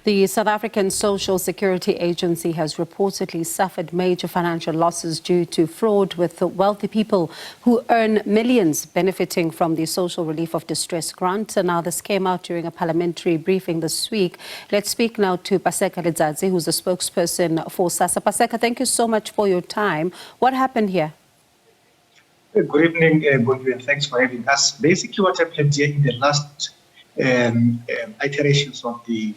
The South African Social Security Agency has reportedly suffered major financial losses due to fraud with wealthy people who earn millions benefiting from the Social Relief of Distress grant. And now this came out during a parliamentary briefing this week. Let's speak now to Paseka Letsatsi, who's a spokesperson for SASSA. Paseka, thank you so much for your time. What happened here? Good evening, Bongi, and thanks for having us. Basically, what happened here in the last iterations of the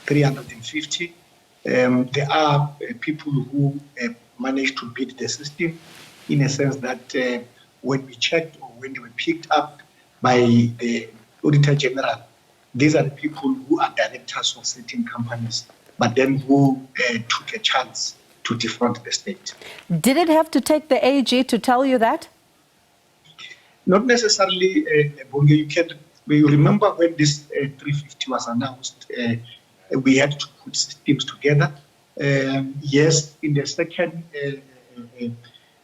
350, there are people who managed to beat the system in a sense that when we checked or when they were picked up by the Auditor General, these are the people who are directors of certain companies, but then who took a chance to defraud the state. Did it have to take the AG to tell you that? Not necessarily, Bongi. You remember when this 350 was announced, we had to put systems together. Yes, in the second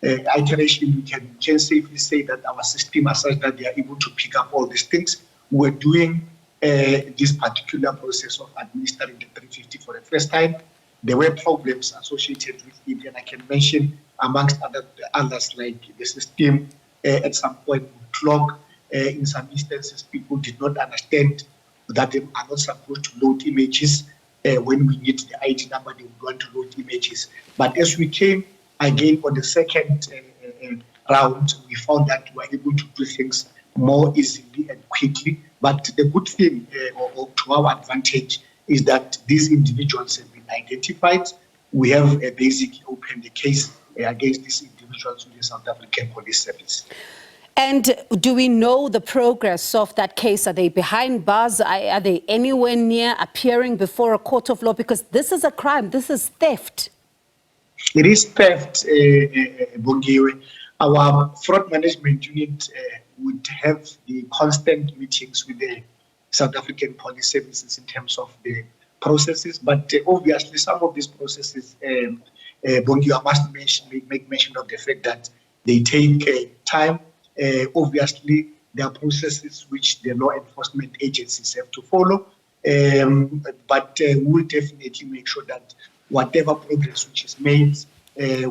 iteration, we can safely say that our system are such that they are able to pick up all these things. We're doing this particular process of administering the 350 for the first time. There were problems associated with it, and I can mention amongst others like the system at some point would clog. In some instances, people did not understand that they are not supposed to load images. When we need the ID number, they would want to load images. But as we came again on the second round, we found that we were able to do things more easily and quickly. But the good thing, or to our advantage, is that these individuals have been identified. We have basically opened the case against these individuals with the South African Police Service. And do we know the progress of that case? Are they behind bars? Are they anywhere near appearing before a court of law? Because this is a crime. This is theft. It is theft, Bongiwe. Our fraud management unit would have the constant meetings with the South African Police Services in terms of the processes. But obviously, some of these processes, Bongiwe, I must make mention of the fact that they take time. Obviously, there are processes which the law enforcement agencies have to follow, but we'll definitely make sure that whatever progress which is made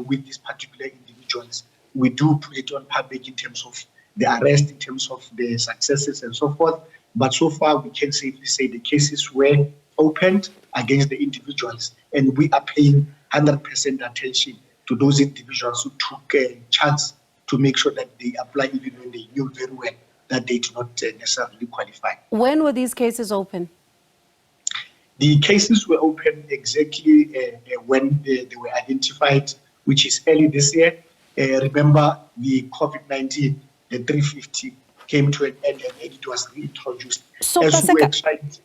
with these particular individuals, we do put it on public in terms of the arrest, in terms of the successes and so forth. But so far, we can safely say the cases were opened against the individuals, and we are paying 100% attention to those individuals who took a chance to make sure that they apply even when they knew very well that they do not necessarily qualify. When were these cases open? The cases were open exactly when they were identified, which is early this year. Remember, the COVID-19, the 350 came to an end and it was reintroduced. So, Paseka,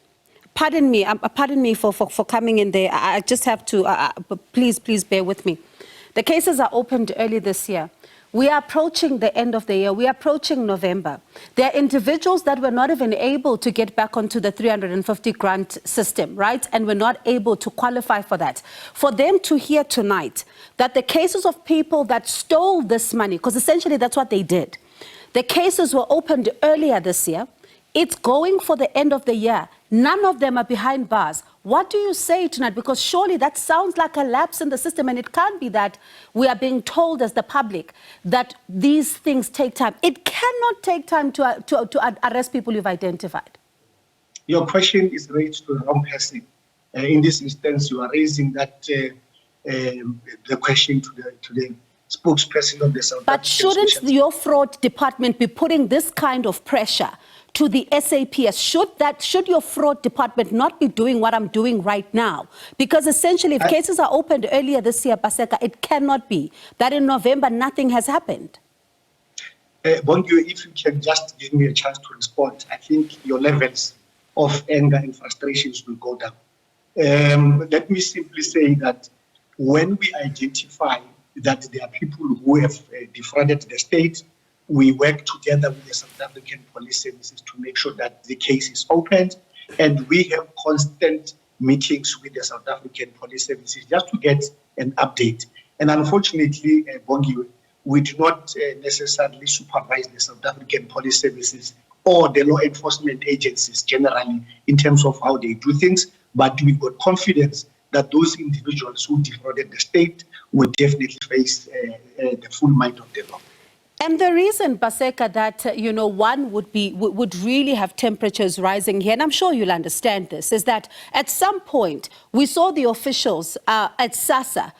pardon me for coming in there. I just have to, please bear with me. The cases are opened early this year. We are approaching the end of the year. We are approaching November. There are individuals that were not even able to get back onto the 350 grant system, right? And were not able to qualify for that. For them to hear tonight that the cases of people that stole this money, because essentially that's what they did, the cases were opened earlier this year. It's going for the end of the year. None of them are behind bars. What do you say tonight? Because surely that sounds like a lapse in the system, and it can't be that we are being told as the public that these things take time. It cannot take time to arrest people you've identified. Your question is raised to the wrong person. In this instance, you are raising that the question to the spokesperson of the South African. But shouldn't your fraud department be putting this kind of pressure to the SAPS? Should your fraud department not be doing what I'm doing right now? Because essentially, if cases are opened earlier this year, Paseka, it cannot be that in November nothing has happened. Bongi, if you can just give me a chance to respond, I think your levels of anger and frustrations will go down. Let me simply say that when we identify that there are people who have defrauded the state, we work together with the South African Police Services to make sure that the case is opened, and we have constant meetings with the South African Police Services just to get an update. And unfortunately, Bongi, we do not necessarily supervise the South African Police Services or the law enforcement agencies generally in terms of how they do things. but we've got confidence that those individuals who defrauded the state will definitely face the full might of the law. And the reason, Paseka, that, one would really have temperatures rising here, and I'm sure you'll understand this, is that at some point we saw the officials at SASSA,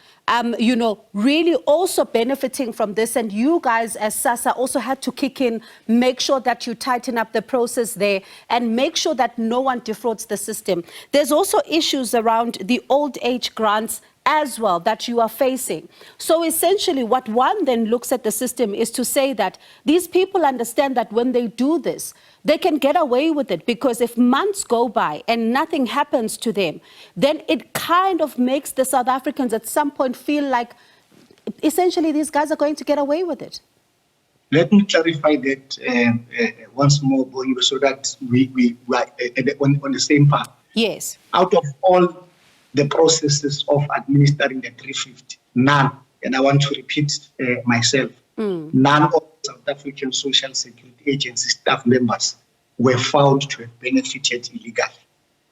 really also benefiting from this. And you guys as SASSA also had to kick in, make sure that you tighten up the process there and make sure that no one defrauds the system. There's also issues around the old age grants as well that you are facing. So essentially what one then looks at the system is to say that these people understand that when they do this, they can get away with it, because if months go by and nothing happens to them, then it kind of makes the South Africans at some point feel like essentially these guys are going to get away with it. Let me clarify that once more, Bongiwe, so that we are on the same path. Yes. Out of all the processes of administering the 350, none, and I want to repeat myself, none of South African Social Security Agency staff members were found to have benefited illegally.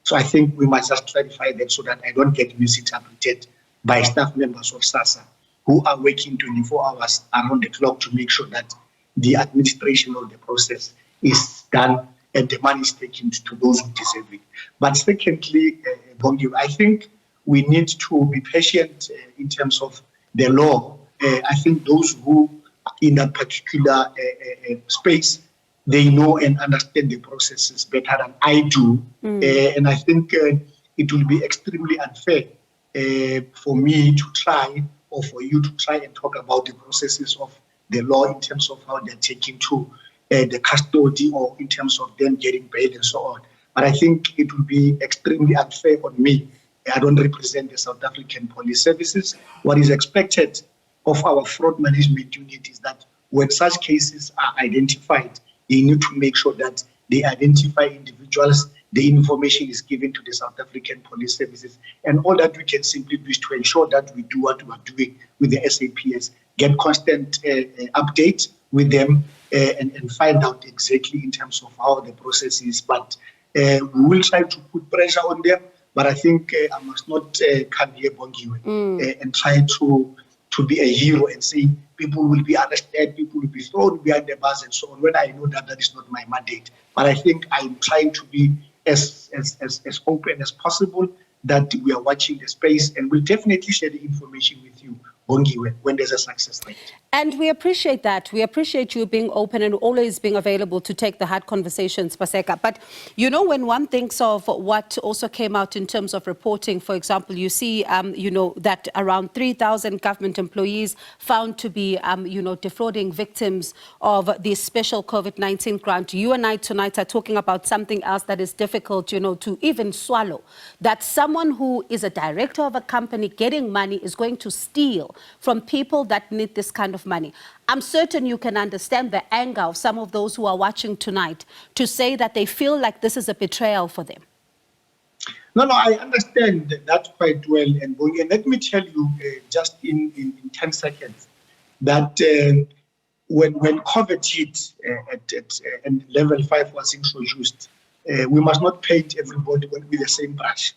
So I think we must just clarify that so that I don't get misinterpreted by staff members of SASSA who are working 24 hours around the clock to make sure that the administration of the process is done and the money is taken to those who deserve it. But secondly, Bongiwe, I think we need to be patient in terms of the law. I think those who in that particular space, they know and understand the processes better than I do. And I think it will be extremely unfair for me to try, or for you to try and talk about the processes of the law in terms of how they're taken to the custody, or in terms of them getting bail and so on. But I think it will be extremely unfair on me. I don't represent the South African Police Services. What is expected of our fraud management unit is that when such cases are identified, they need to make sure that they identify individuals, the information is given to the South African Police Services, and all that we can simply do is to ensure that we do what we are doing with the SAPS, get constant updates with them, and find out exactly in terms of how the process is. But we will try to put pressure on them, but I think I must not come here, Bongiwe, and try to be a hero and say people will be arrested, people will be thrown behind the bus and so on, when I know that that is not my mandate. But I think I'm trying to be as open as possible, that we are watching the space, and we'll definitely share the information with you, Bongiwe, when there's a success rate. And we appreciate that. We appreciate you being open and always being available to take the hard conversations, Paseka. But, when one thinks of what also came out in terms of reporting, for example, you see, that around 3,000 government employees found to be, defrauding victims of the special COVID-19 grant. You and I tonight are talking about something else that is difficult, to even swallow. That someone who is a director of a company getting money is going to steal from people that need this kind of money. I'm certain you can understand the anger of some of those who are watching tonight to say that they feel like this is a betrayal for them. No, I understand that quite well. And let me tell you just in 10 seconds that when COVID hit and level 5 was introduced, we must not paint everybody with the same brush.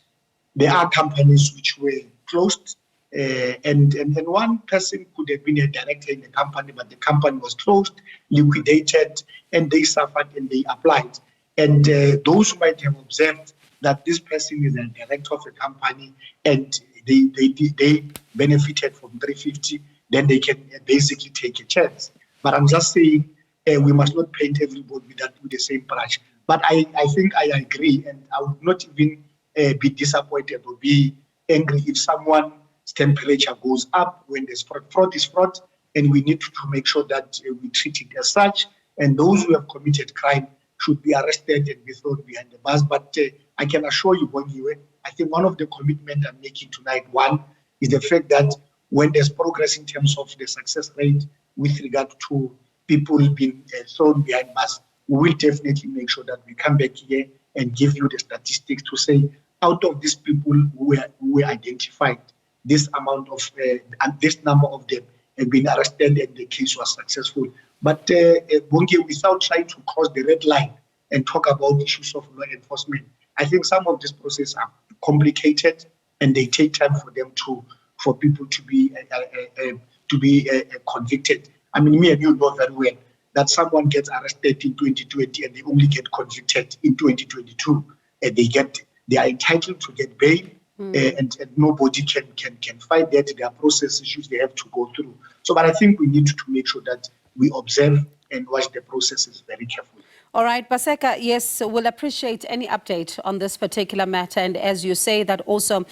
There are companies which were closed, and one person could have been a director in the company, but the company was closed, liquidated, and they suffered and they applied. And those who might have observed that this person is a director of a company and they benefited from 350, then they can basically take a chance. But I'm just saying we must not paint everybody with the same brush. But I think I agree, and I would not even be disappointed or be angry if someone's temperature goes up when there's fraud. Fraud is fraud, and we need to make sure that we treat it as such. And those who have committed crime should be arrested and be thrown behind the bus. But I can assure you, Bongiwe, I think one of the commitments I'm making tonight, one, is the fact that when there's progress in terms of the success rate with regard to people being thrown behind bus, we will definitely make sure that we come back here and give you the statistics to say, out of these people who were identified, this amount of and this number of them have been arrested and the case was successful. But Bongiwe, without trying to cross the red line and talk about issues of law enforcement, I think some of these processes are complicated and they take time for people to be convicted. I mean, me and you know very well that someone gets arrested in 2020 and they only get convicted in 2022. And they are entitled to get bail, and nobody can fight that. There are process issues they have to go through. So, but I think we need to make sure that we observe and watch the processes very carefully. All right, Paseka, yes, we'll appreciate any update on this particular matter. And as you say, that also,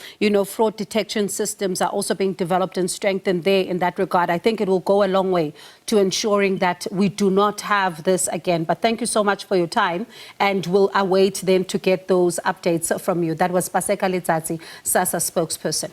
fraud detection systems are also being developed and strengthened there in that regard. I think it will go a long way to ensuring that we do not have this again. But thank you so much for your time, and we'll await then to get those updates from you. That was Paseka Letsatsi, SASSA spokesperson.